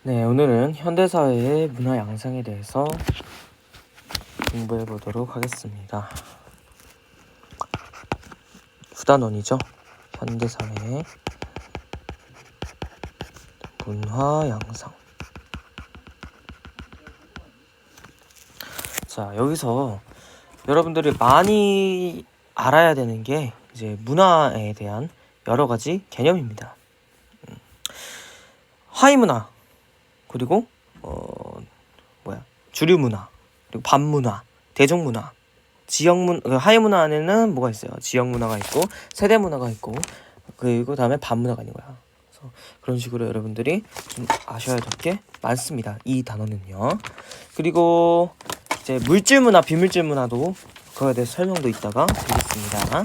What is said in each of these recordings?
네, 오늘은 현대사회의 문화 양상에 대해서 공부해 보도록 하겠습니다. 구단원이죠. 현대사회의 문화 양상. 자, 여기서 여러분들이 많이 알아야 되는 게 이제 문화에 대한 여러 가지 개념입니다. 하위 문화, 그리고 주류 문화, 그리고 반문화, 대중 문화, 하위 문화 안에는 뭐가 있어요? 지역 문화가 있고 세대 문화가 있고 그리고 다음에 반문화가 있는 거야. 그래서 그런 식으로 여러분들이 좀 아셔야 될 게 많습니다. 이 단어는요. 그리고 이제 물질 문화, 비물질 문화도 그거에 대해서 설명도 이따가 드리겠습니다.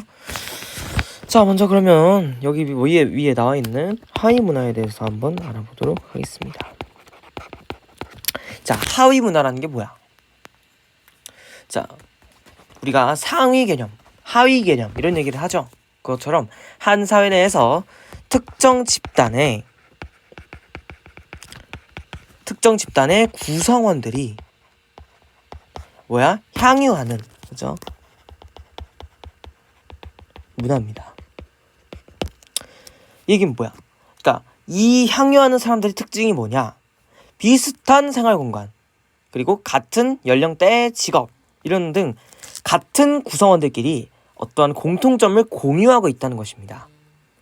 자, 먼저 그러면 여기 위에 나와 있는 하위 문화에 대해서 한번 알아보도록 하겠습니다. 자, 하위 문화라는 게 뭐야? 자, 우리가 상위 개념, 하위 개념 이런 얘기를 하죠. 그것처럼 한 사회 내에서 특정 집단의 구성원들이 향유하는, 그죠? 문화입니다. 이게 뭐야? 그러니까 이 향유하는 사람들의 특징이 뭐냐? 비슷한 생활 공간, 그리고 같은 연령대, 직업 이런 등 같은 구성원들끼리 어떠한 공통점을 공유하고 있다는 것입니다.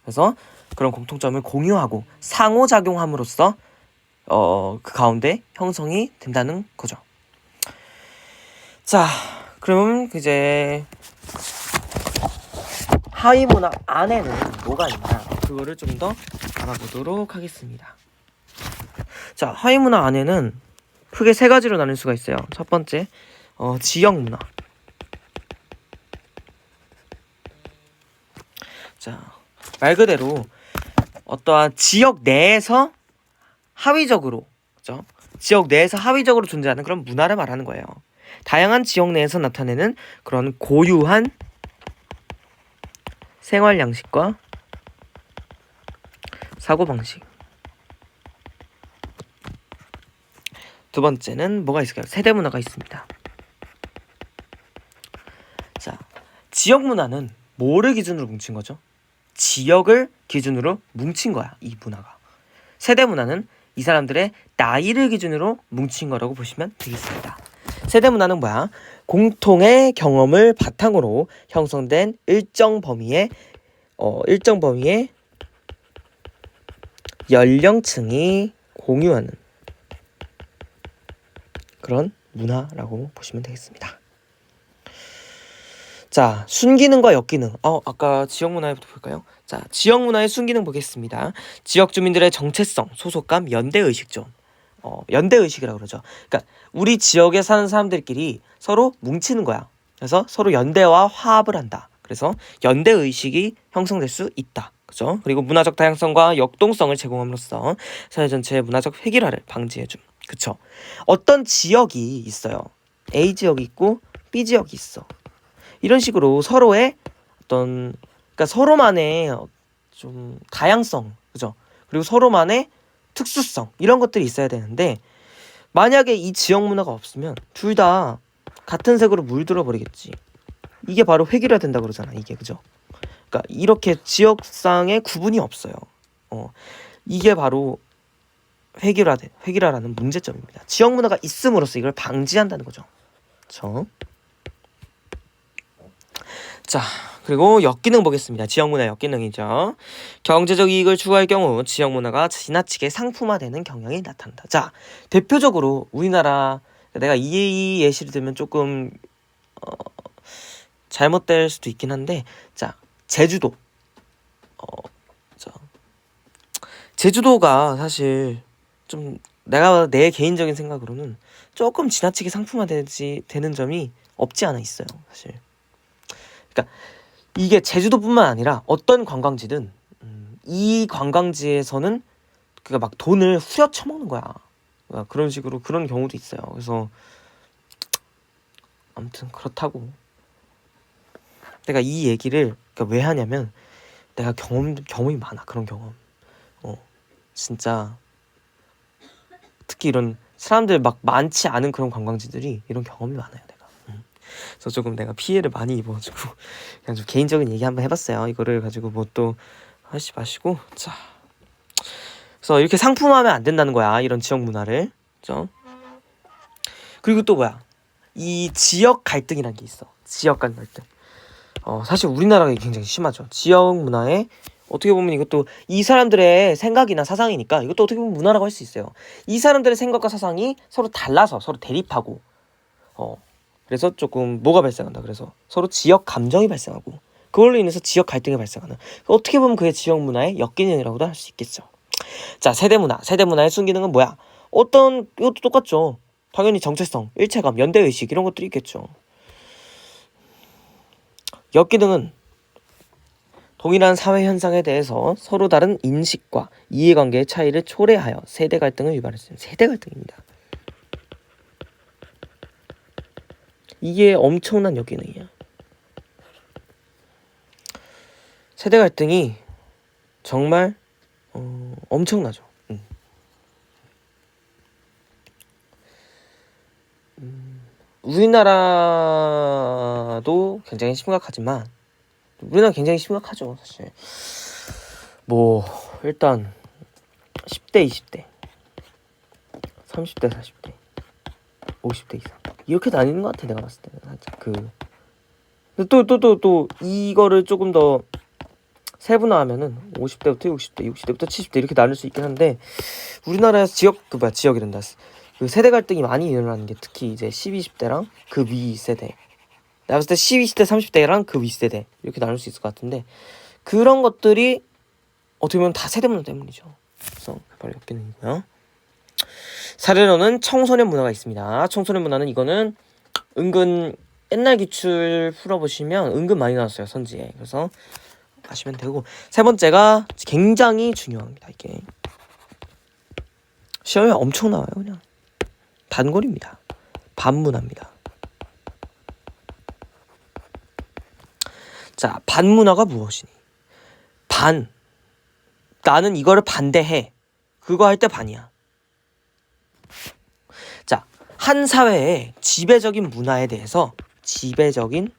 그래서 그런 공통점을 공유하고 상호작용함으로써 그 가운데 형성이 된다는 거죠. 자, 그럼 이제 하위 문화 안에는 뭐가 있나 그거를 좀 더 알아보도록 하겠습니다. 자, 하위 문화 안에는 크게 세 가지로 나눌 수가 있어요. 첫 번째, 지역 문화. 자, 말 그대로 어떠한 지역 내에서 하위적으로, 그죠? 지역 내에서 하위적으로 존재하는 그런 문화를 말하는 거예요. 다양한 지역 내에서 나타내는 그런 고유한 생활 양식과 사고방식. 두 번째는 뭐가 있을까요? 세대 문화가 있습니다. 자, 지역 문화는 뭐를 기준으로 뭉친 거죠? 지역을 기준으로 뭉친 거야, 이 문화가. 세대 문화는 이 사람들의 나이를 기준으로 뭉친 거라고 보시면 되겠습니다. 세대 문화는 뭐야? 공통의 경험을 바탕으로 형성된 일정 범위의 연령층이 공유하는 그런 문화라고 보시면 되겠습니다. 자, 순기능과 역기능. 아까 지역 문화부터 볼까요? 자, 지역 문화의 순기능 보겠습니다. 지역 주민들의 정체성, 소속감, 연대의식죠. 연대의식이라고 그러죠. 그러니까 우리 지역에 사는 사람들끼리 서로 뭉치는 거야. 그래서 서로 연대와 화합을 한다. 그래서 연대의식이 형성될 수 있다. 그죠? 그리고 문화적 다양성과 역동성을 제공함으로써 사회 전체의 문화적 획일화를 방지해줌. 그쵸? 어떤 지역이 있어요. A 지역이 있고 B 지역이 있어. 이런 식으로 서로의 그러니까 서로만의 좀 다양성, 그죠? 그리고 서로만의 특수성 이런 것들이 있어야 되는데 만약에 이 지역 문화가 없으면 둘 다 같은 색으로 물들어 버리겠지. 이게 바로 획일화 된다 그러잖아, 이게, 그죠? 그러니까 이렇게 지역상의 구분이 없어요. 이게 바로 획일화라는 문제점입니다. 지역 문화가 있음으로써 이걸 방지한다는 거죠. 그렇죠? 자, 그리고 역기능 보겠습니다. 지역문화 역기능이죠. 경제적 이익을 추구할 경우 지역문화가 지나치게 상품화되는 경향이 나타난다. 자, 대표적으로 우리나라, 내가 이 예시를 들면 조금 잘못될 수도 있긴 한데, 자, 제주도. 제주도가 사실 좀 내 개인적인 생각으로는 조금 지나치게 상품화되는 점이 없지 않아 있어요, 사실. 그러니까 이게 제주도뿐만 아니라 어떤 관광지든 이 관광지에서는 그러니까 막 돈을 후려쳐먹는 거야. 그러니까 그런 식으로 그런 경우도 있어요. 그래서 아무튼 그렇다고 내가 이 얘기를 그러니까 왜 하냐면 내가 경험이 많아. 그런 경험. 진짜 특히 이런 사람들 막 많지 않은 그런 관광지들이 이런 경험이 많아요, 내가. 그래서 조금 내가 피해를 많이 입어가지고 그냥 좀 개인적인 얘기 한번 해봤어요. 이거를 가지고 뭐 또 하시 마시고. 자, 그래서 이렇게 상품화하면 안 된다는 거야, 이런 지역 문화를. 그죠? 그리고 또 뭐야, 이 지역 갈등이라는 게 있어. 지역 간 갈등. 사실 우리나라가 굉장히 심하죠. 지역 문화에 어떻게 보면 이것도 이 사람들의 생각이나 사상이니까 이것도 어떻게 보면 문화라고 할 수 있어요. 이 사람들의 생각과 사상이 서로 달라서 서로 대립하고, 그래서 조금 뭐가 발생한다. 그래서 서로 지역 감정이 발생하고 그걸로 인해서 지역 갈등이 발생하는, 어떻게 보면 그게 지역 문화의 역기능이라고도 할 수 있겠죠. 자, 세대 문화의 순기능은 뭐야? 이것도 똑같죠. 당연히 정체성, 일체감, 연대의식 이런 것들이 있겠죠. 역기능은 동일한 사회 현상에 대해서 서로 다른 인식과 이해관계의 차이를 초래하여 세대 갈등을 유발했습니다. 세대 갈등입니다. 이게 엄청난 역기능이야. 세대 갈등이 정말 엄청나죠. 우리나라도 굉장히 심각하지만, 우리나라 굉장히 심각하죠, 사실. 뭐 일단 10대, 20대, 30대, 40대, 50대 이상 이렇게 나뉘는 것 같아, 내가 봤을 때는. 살짝 또 이거를 조금 더 세분화하면은 50대부터 60대, 60대부터 70대 이렇게 나눌 수 있긴 한데, 우리나라에서 지역이란다. 그 세대 갈등이 많이 일어나는 게 특히 이제 10, 20대랑 그 위 세대. 내가 봤을 때 10, 20대, 30대랑 그 위 세대 이렇게 나눌 수 있을 것 같은데, 그런 것들이 어떻게 보면 다 세대 문화 때문이죠. 그래서 바로 역기능이고요. 사례로는 청소년 문화가 있습니다. 청소년 문화는 이거는 은근 옛날 기출 풀어보시면 은근 많이 나왔어요, 선지에. 그래서 아시면 되고, 세 번째가 굉장히 중요합니다. 이게 시험에 엄청 나와요. 그냥 단골입니다. 반문화입니다. 자, 반문화가 무엇이니? 나는 이거를 반대해. 그거 할 때 반이야. 자, 한 사회의 지배적인 문화에 대해서 지배적인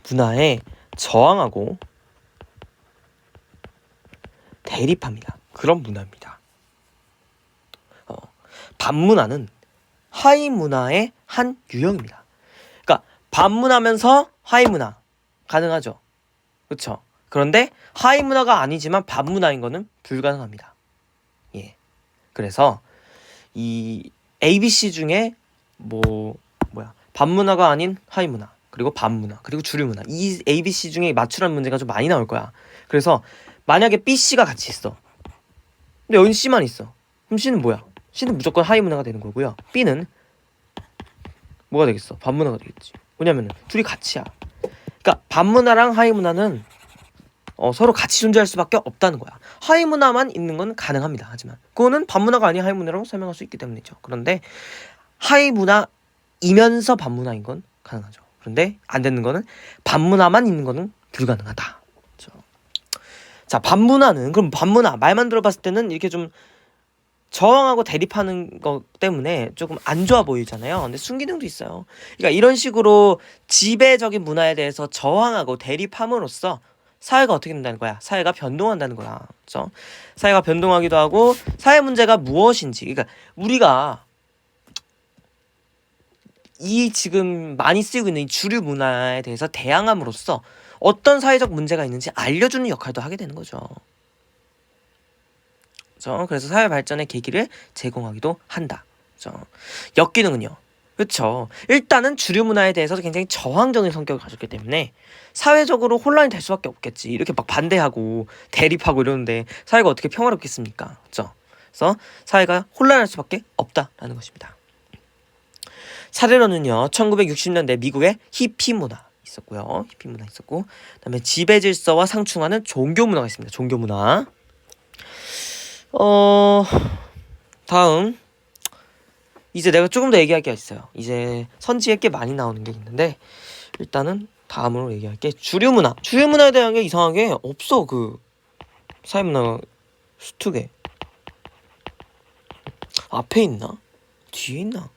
문화에 저항하고 대립합니다. 그런 문화입니다. 반문화는 하위 문화의 한 유형입니다. 그러니까 반문하면서 하위 문화 가능하죠. 그렇죠? 그런데 하위 문화가 아니지만 반문화인 거는 불가능합니다. 예. 그래서 이 ABC 중에 반문화가 아닌 하위 문화, 그리고 반문화, 그리고 주류 문화, 이 ABC 중에 맞추라는 문제가 좀 많이 나올 거야. 그래서 만약에 BC가 같이 있어. 근데 여기 C만 있어. 그럼 C는 뭐야? C는 무조건 하위 문화가 되는 거고요. B는 뭐가 되겠어? 반문화가 되겠지. 왜냐면 둘이 같이야. 그러니까 반문화랑 하위 문화는 서로 같이 존재할 수밖에 없다는 거야. 하위 문화만 있는 건 가능합니다. 하지만 그거는 반문화가 아닌 하위 문화라고 설명할 수 있기 때문이죠. 그런데 하위 문화이면서 반문화인 건 가능하죠. 그런데 안 되는 거는 반문화만 있는 거는 불가능하다. 그렇죠? 자, 그럼 반문화 말만 들어봤을 때는 이렇게 좀 저항하고 대립하는 것 때문에 조금 안 좋아 보이잖아요. 근데 순기능도 있어요. 그러니까 이런 식으로 지배적인 문화에 대해서 저항하고 대립함으로써 사회가 어떻게 된다는 거야? 사회가 변동한다는 거야. 그렇죠? 사회가 변동하기도 하고, 사회 문제가 무엇인지, 그러니까 우리가 이 지금 많이 쓰이고 있는 이 주류 문화에 대해서 대항함으로써 어떤 사회적 문제가 있는지 알려주는 역할도 하게 되는 거죠. 그렇죠? 그래서 사회 발전의 계기를 제공하기도 한다. 그렇죠? 역기능은요. 그렇죠. 일단은 주류 문화에 대해서 굉장히 저항적인 성격을 가졌기 때문에 사회적으로 혼란이 될 수밖에 없겠지. 이렇게 막 반대하고 대립하고 이러는데 사회가 어떻게 평화롭겠습니까? 그렇죠? 그래서 사회가 혼란할 수밖에 없다라는 것입니다. 사례로는요, 1960년대 미국의 히피 문화 있었고요. 히피 문화 있었고, 그다음에 지배 질서와 상충하는 종교 문화가 있습니다. 종교 문화. 다음 이제 내가 조금 더 얘기할 게 있어요. 이제 선지에 꽤 많이 나오는 게 있는데, 일단은 다음으로 얘기할 게 주류 문화. 주류 문화에 대한 게 이상하게 없어. 그 사회 문화 수특에 앞에 있나? 뒤에 있나?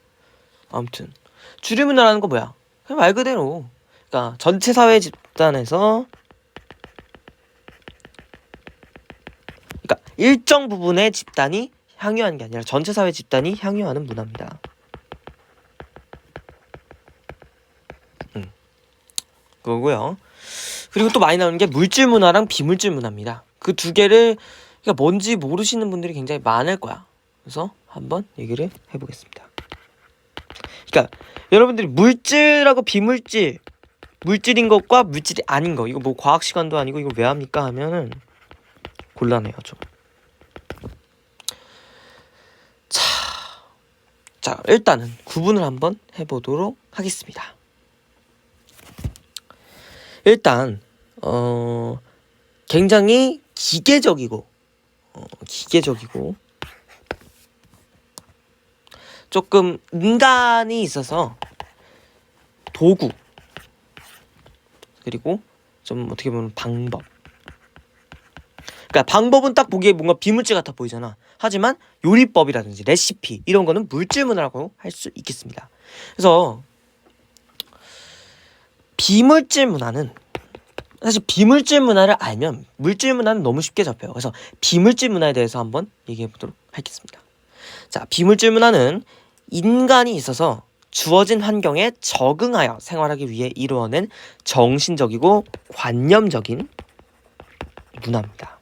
아무튼 주류문화라는 거 뭐야? 그냥 말 그대로 그러니까 전체 사회 집단에서 그러니까 일정 부분의 집단이 향유하는 게 아니라 전체 사회 집단이 향유하는 문화입니다. 그거고요. 그리고 또 많이 나오는 게 물질 문화랑 비물질 문화입니다. 그 두 개를 그러니까 뭔지 모르시는 분들이 굉장히 많을 거야. 그래서 한번 얘기를 해보겠습니다. 그러니까 여러분들이 물질하고 비물질, 물질인 것과 물질이 아닌 거 이거 뭐 과학 시간도 아니고 이거 왜 합니까 하면은 곤란해요 좀. 자 일단은 구분을 한번 해보도록 하겠습니다. 일단 굉장히 기계적이고 조금 인간이 있어서 도구 그리고 좀 어떻게 보면 방법. 그러니까 방법은 딱 보기에 뭔가 비물질 같아 보이잖아. 하지만 요리법이라든지 레시피 이런 거는 물질 문화라고 할 수 있겠습니다. 그래서 비물질 문화는 사실 비물질 문화를 알면 물질 문화는 너무 쉽게 잡혀요. 그래서 비물질 문화에 대해서 한번 얘기해 보도록 하겠습니다. 자, 비물질 문화는 인간이 있어서 주어진 환경에 적응하여 생활하기 위해 이루어낸 정신적이고 관념적인 문화입니다.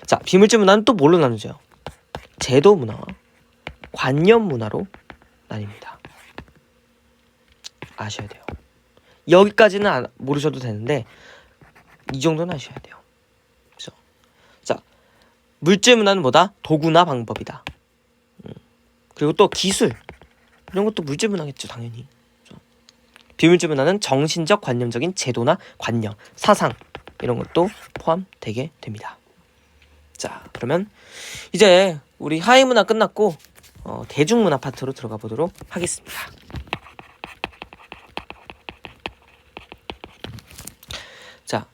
자, 비물질 문화는 또 뭘로 나누죠? 제도 문화와 관념 문화로 나뉩니다. 아셔야 돼요. 여기까지는 모르셔도 되는데 이 정도는 아셔야 돼요. 그렇죠? 자, 물질 문화는 뭐다? 도구나 방법이다. 그리고 또 기술 이런 것도 물질 문화겠죠, 당연히. 그렇죠? 비물질 문화는 정신적 관념적인 제도나 관념, 사상 이런 것도 포함되게 됩니다. 자, 그러면 이제 우리 하위 문화 끝났고 대중 문화 파트로 들어가 보도록 하겠습니다. 자,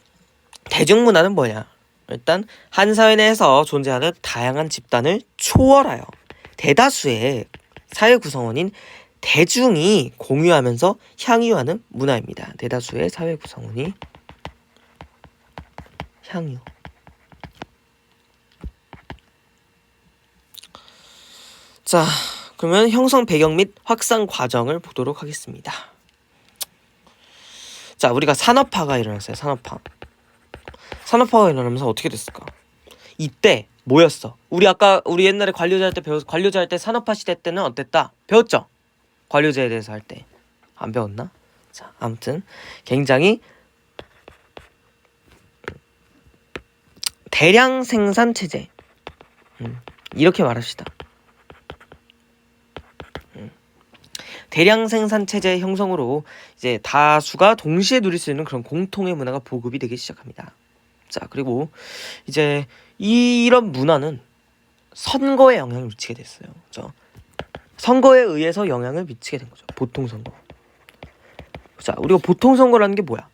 대중문화는 뭐냐? 일단 한 사회 내에서 존재하는 다양한 집단을 초월하여 대다수의 사회 구성원인 대중이 공유하면서 향유하는 문화입니다. 대다수의 사회 구성원이 향유. 자, 그러면 형성 배경 및 확산 과정을 보도록 하겠습니다. 자, 우리가 산업화가 일어났어요. 산업화가 일어나면서 어떻게 됐을까? 이때 뭐였어? 우리 옛날에 관료제 할 때 관료제 할 때 산업화 시대 때는 어땠다? 배웠죠? 관료제에 대해서 할 때 안 배웠나? 자, 아무튼 굉장히 대량 생산 체제. 이렇게 말합시다. 대량 생산 체제의 형성으로 이제 다수가 동시에 누릴 수 있는 그런 공통의 문화가 보급이 되기 시작합니다. 자, 그리고 이제 이런 문화는 선거에 영향을 미치게 됐어요. 그렇죠? 선거에 의해서 영향을 미치게 된 거죠. 보통 선거. 자, 우리가 보통 선거라는 게 뭐야?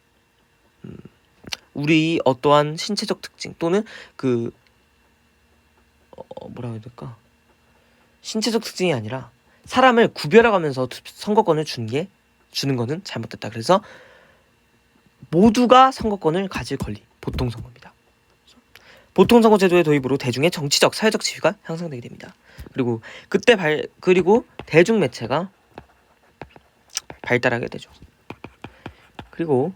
우리 어떠한 신체적 특징 또는 뭐라고 해야 될까? 신체적 특징이 아니라 사람을 구별해가면서 선거권을 주는 거는 잘못됐다. 그래서 모두가 선거권을 가질 권리, 보통 선거입니다. 보통 선거 제도의 도입으로 대중의 정치적, 사회적 지위가 향상되게 됩니다. 그리고 그리고 대중 매체가 발달하게 되죠. 그리고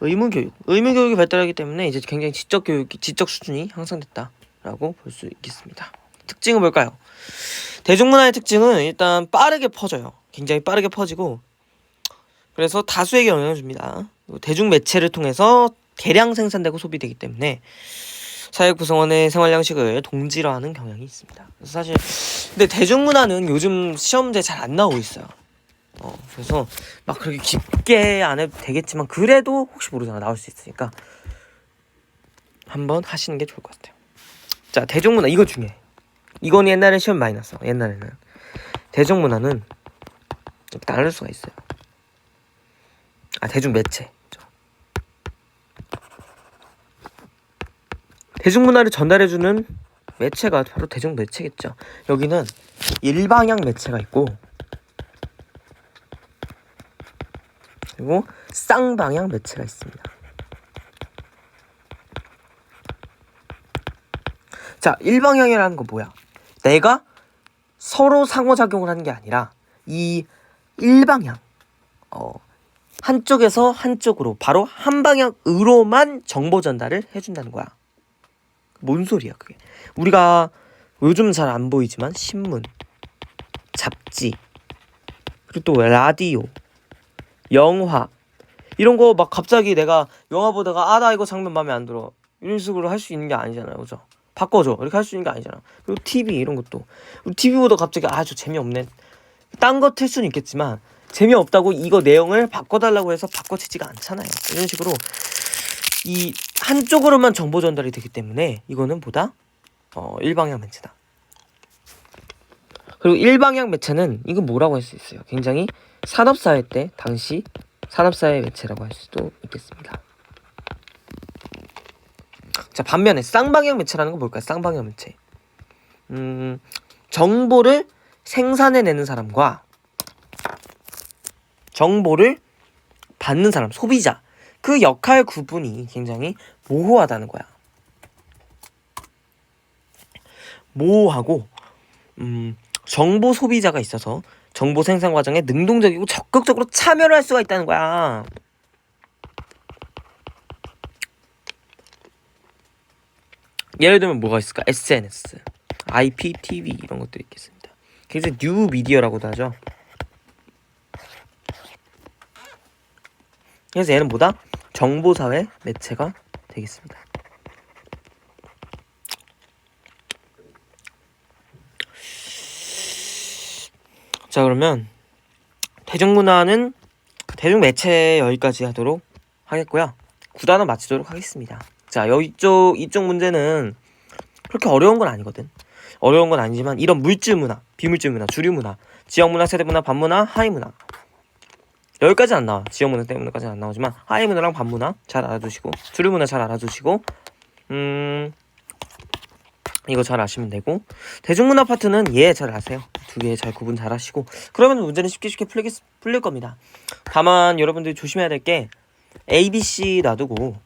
의무교육이 발달하기 때문에 이제 굉장히 지적 수준이 향상됐다라고 볼 수 있겠습니다. 특징은 뭘까요? 대중문화의 특징은 일단 빠르게 퍼져요. 굉장히 빠르게 퍼지고 그래서 다수에게 영향을 줍니다. 대중 매체를 통해서 대량 생산되고 소비되기 때문에 사회 구성원의 생활 양식을 동질화하는 경향이 있습니다. 그래서 사실 근데 대중문화는 요즘 시험제 잘 안 나오고 있어요. 그래서 막 그렇게 깊게 안 해도 되겠지만 그래도 혹시 모르잖아, 나올 수 있으니까 한번 하시는 게 좋을 것 같아요. 자, 대중문화 이거 중요해. 이건 옛날에 시험 많이 났어. 옛날에는 대중문화는 다를 수가 있어요. 대중매체. 대중문화를 전달해주는 매체가 바로 대중 매체겠죠. 여기는 일방향 매체가 있고 그리고 쌍방향 매체가 있습니다. 자, 일방향이라는 거 뭐야? 내가 서로 상호작용을 하는 게 아니라 이 일방향 한쪽에서 한쪽으로 바로 한 방향으로만 정보 전달을 해준다는 거야. 뭔 소리야 그게? 우리가 요즘 잘 안 보이지만 신문, 잡지, 그리고 또 라디오, 영화 이런 거 막 갑자기 내가 영화 보다가 나 이거 장면 마음에 안 들어 이런 식으로 할 수 있는 게 아니잖아요, 그죠? 바꿔줘 이렇게 할 수 있는 게 아니잖아. 그리고 TV 이런 것도 TV 보다 갑자기 저 재미없네 딴 거 틀 수는 있겠지만 재미없다고 이거 내용을 바꿔달라고 해서 바꿔치지가 않잖아요. 이런 식으로 이 한쪽으로만 정보 전달이 되기 때문에 이거는 보다 일방향 매체다. 그리고 일방향 매체는 이건 뭐라고 할 수 있어요? 굉장히 산업사회 때 당시 산업사회 매체라고 할 수도 있겠습니다. 자, 반면에 쌍방향 매체라는 건 뭘까요? 쌍방향 매체. 정보를 생산해내는 사람과 정보를 받는 사람, 소비자 그 역할 구분이 굉장히 모호하다는 거야. 모호하고 정보 소비자가 있어서 정보 생산 과정에 능동적이고 적극적으로 참여를 할 수가 있다는 거야. 예를 들면 뭐가 있을까? SNS, IPTV 이런 것들이 있겠습니다. 그래서 뉴 미디어라고도 하죠. 그래서 얘는 뭐다? 정보사회 매체가 되겠습니다. 자, 그러면 대중문화는 대중매체 여기까지 하도록 하겠고요. 9단원 마치도록 하겠습니다. 자, 이쪽 문제는 그렇게 어려운 건 아니거든. 어려운 건 아니지만 이런 물질문화, 비물질문화, 주류문화, 지역문화, 세대문화, 반문화, 하위문화 여기까지는 안 나와. 지역문화 때문에까지는 안 나오지만 하위문화랑 반문화 잘 알아두시고 주류문화 잘 알아두시고 이거 잘 아시면 되고 대중문화 파트는 잘 아세요. 두 개 잘 구분 잘 하시고 그러면 문제는 쉽게 풀릴 겁니다. 다만 여러분들이 조심해야 될 게 A, B, C 놔두고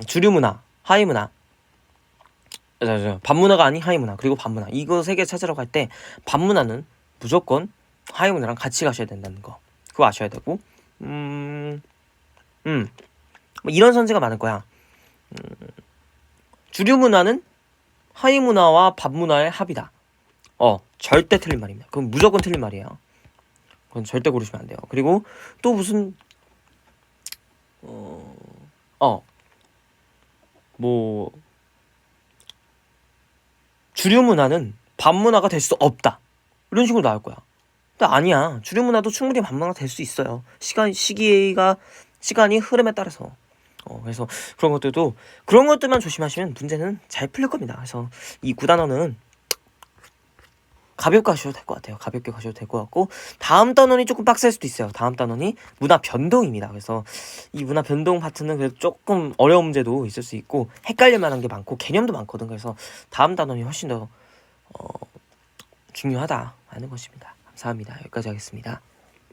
주류문화, 하위문화 반문화가 아닌 하위문화 그리고 반문화 이거 세 개 찾으라고 할 때 반문화는 무조건 하위문화랑 같이 가셔야 된다는 거 그거 아셔야 되고 뭐 이런 선지가 많을 거야. 주류문화는 하위문화와 반문화의 합이다. 절대 틀린 말입니다. 그건 무조건 틀린 말이에요. 그건 절대 고르시면 안 돼요. 그리고 또 무슨 주류문화는 반문화가 될 수 없다. 이런 식으로 나올 거야. 근데 아니야. 주류문화도 충분히 반문화가 될 수 있어요. 시간이 흐름에 따라서. 그래서 그런 것들만 조심하시면 문제는 잘 풀릴 겁니다. 그래서 이 9단원은 가볍게 가셔도 될 것 같아요. 가볍게 가셔도 될 것 같고 다음 단원이 조금 빡셀 수도 있어요. 다음 단원이 문화 변동입니다. 그래서 이 문화 변동 파트는 그래도 조금 어려운 문제도 있을 수 있고 헷갈릴 만한 게 많고 개념도 많거든. 그래서 다음 단원이 훨씬 더 중요하다 하는 것입니다. 감사합니다. 여기까지 하겠습니다.